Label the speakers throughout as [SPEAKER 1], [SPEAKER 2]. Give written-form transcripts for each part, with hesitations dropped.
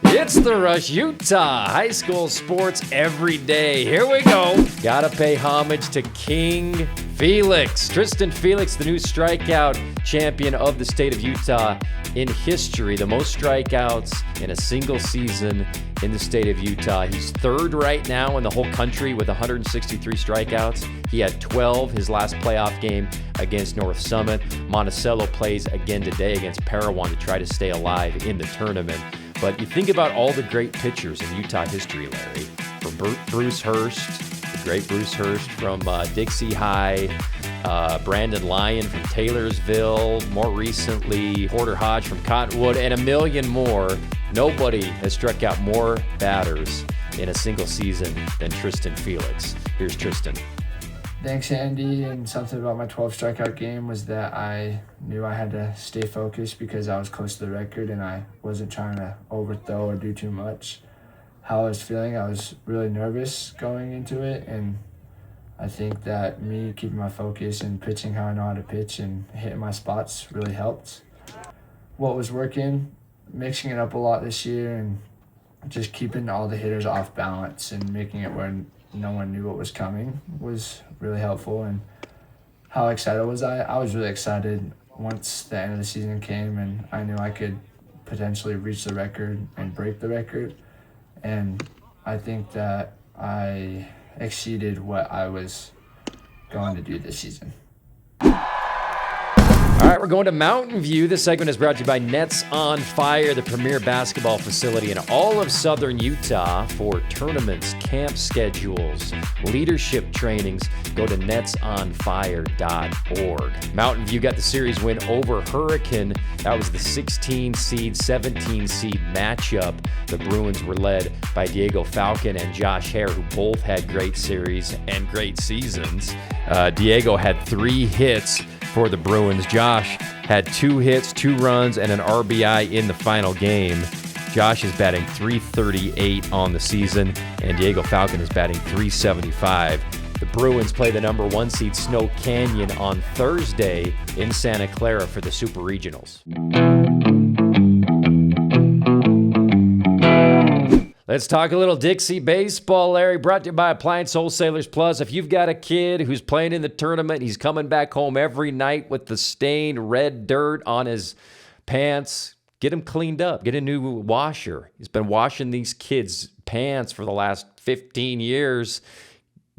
[SPEAKER 1] It's the Rush, Utah. High school sports every day. Here we go. Gotta pay homage to King Felix. Triston Felix, the new strikeout champion of the state of Utah in history. The most strikeouts in a single season in the state of Utah. He's third right now in the whole country with 163 strikeouts. He had 12 his last playoff game against North Summit. Monticello plays again today against Parowan to try to stay alive in the tournament. But you think about all the great pitchers in Utah history, Larry. From Bruce Hurst, the great Bruce Hurst from Dixie High, Brandon Lyon from Taylorsville, more recently Porter Hodge from Cottonwood, and a million more. Nobody has struck out more batters in a single season than Triston Felix. Here's Triston.
[SPEAKER 2] Thanks, Andy. And something about my 12 strikeout game was that I knew I had to stay focused because I was close to the record and I wasn't trying to overthrow or do too much. How I was feeling, I was really nervous going into it, and I think that me keeping my focus and pitching how I know how to pitch and hitting my spots really helped. What was working, mixing it up a lot this year and just keeping all the hitters off balance and making it where no one knew what was coming was really helpful. And how excited was I? I was really excited once the end of the season came and I knew I could potentially reach the record and break the record. And I think that I exceeded what I was going to do this season.
[SPEAKER 1] All right, we're going to Mountain View. This segment is brought to you by Nets on Fire, the premier basketball facility in all of southern Utah. For tournaments, camp schedules, leadership trainings, go to netsonfire.org. Mountain View got the series win over Hurricane. That was the 16 seed, 17 seed matchup. The Bruins were led by Diego Falcon and Josh Hare, who both had great series and great seasons. Diego had 3 hits for the Bruins. Josh had 2 hits, 2 runs, and an RBI in the final game. Josh is batting .338 on the season, and Diego Falcon is batting .375. The Bruins play the number 1 seed Snow Canyon on Thursday in Santa Clara for the Super Regionals. Let's talk a little Dixie baseball, Larry, brought to you by Appliance Wholesalers Plus. If you've got a kid who's playing in the tournament, he's coming back home every night with the stained red dirt on his pants, get him cleaned up. Get a new washer. He's been washing these kids' pants for the last 15 years.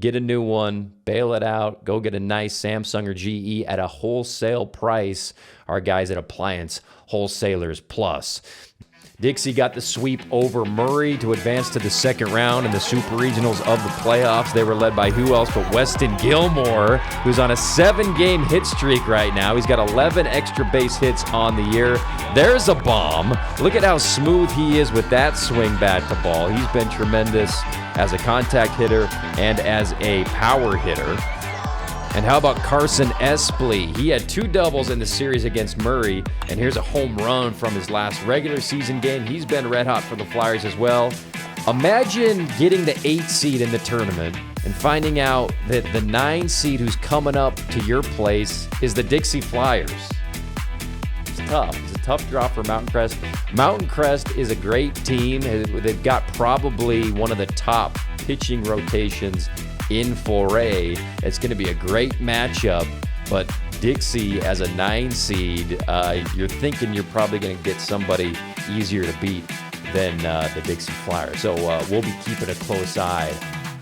[SPEAKER 1] Get a new one, bail it out, go get a nice Samsung or GE at a wholesale price. Our guys at Appliance Wholesalers Plus. Dixie got the sweep over Murray to advance to the second round in the Super Regionals of the playoffs. They were led by who else but Weston Gilmore, who's on a 7-game hit streak right now. He's got 11 extra base hits on the year. There's a bomb. Look at how smooth he is with that swing bat to ball. He's been tremendous as a contact hitter and as a power hitter. And how about Carson Espley? He had 2 doubles in the series against Murray, and here's a home run from his last regular season game. He's been red hot for the Flyers as well. Imagine getting the 8 seed in the tournament and finding out that the 9 seed who's coming up to your place is the Dixie Flyers. It's tough. It's a tough draw for Mountain Crest. Mountain Crest is a great team. They've got probably one of the top pitching rotations in 4A. It's going to be a great matchup, but Dixie as a 9 seed, you're thinking you're probably going to get somebody easier to beat than the Dixie Flyers. So we'll be keeping a close eye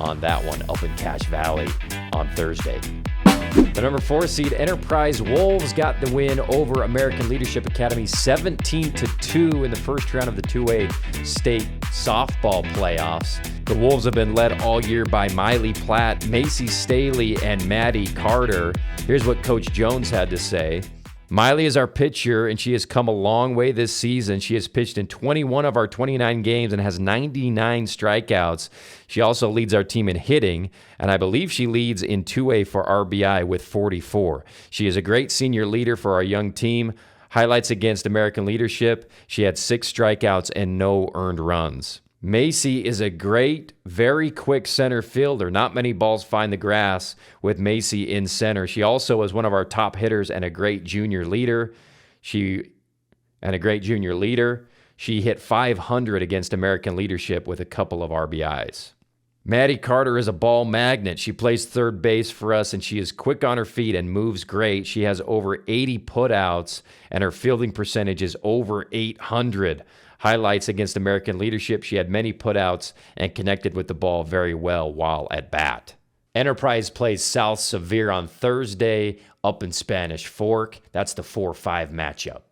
[SPEAKER 1] on that one up in Cache Valley on Thursday. The number 4 seed Enterprise Wolves got the win over American Leadership Academy 17-2 in the first round of the 2A state softball playoffs. The Wolves have been led all year by Mylee Platt, Macy Staley, and Maddie Carter. Here's what Coach Jones had to say. Mylee is our pitcher, and she has come a long way this season. She has pitched in 21 of our 29 games and has 99 strikeouts. She also leads our team in hitting, and I believe she leads in 2A for RBI with 44. She is a great senior leader for our young team. Highlights against American Leadership, she had 6 strikeouts and no earned runs. Macy is a great, very quick center fielder. Not many balls find the grass with Macy in center. She also is one of our top hitters and a great junior leader. She She hit .500 against American Leadership with a couple of RBIs. Maddie Carter is a ball magnet. She plays third base for us, and she is quick on her feet and moves great. She has over 80 putouts, and her fielding percentage is over .800. Highlights against American Leadership, she had many putouts and connected with the ball very well while at bat. Enterprise plays South Sevier on Thursday up in Spanish Fork. That's the 4-5 matchup.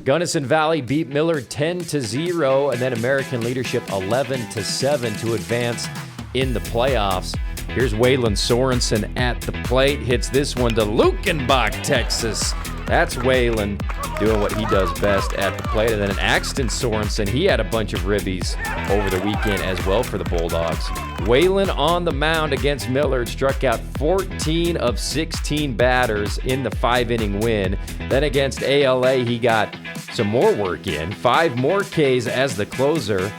[SPEAKER 1] Gunnison Valley beat Millard 10-0, and then American Leadership 11-7 to advance in the playoffs. Here's Waylon Sorenson at the plate, hits this one to Lukenbach, Texas. That's Waylon doing what he does best at the plate. And then Axton Sorensen, he had a bunch of ribbies over the weekend as well for the Bulldogs. Waylon on the mound against Millard struck out 14 of 16 batters in the 5-inning win. Then against ALA, he got some more work in, 5 more Ks as the closer.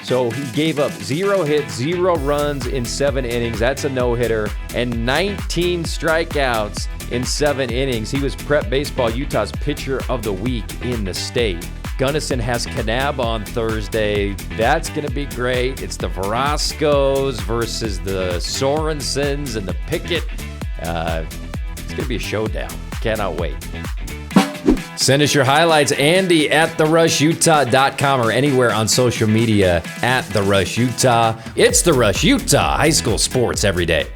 [SPEAKER 1] So he gave up 0 hits, 0 runs in 7 innings. That's a no-hitter. And 19 strikeouts in 7 innings. He was Prep Baseball Utah's pitcher of the week in the state. Gunnison has Kanab on Thursday. That's going to be great. It's the Verascos versus the Sorensens and the Pickett. It's going to be a showdown. Cannot wait. Send us your highlights, Andy at therushutah.com or anywhere on social media at The Rush Utah. It's The Rush Utah, high school sports every day.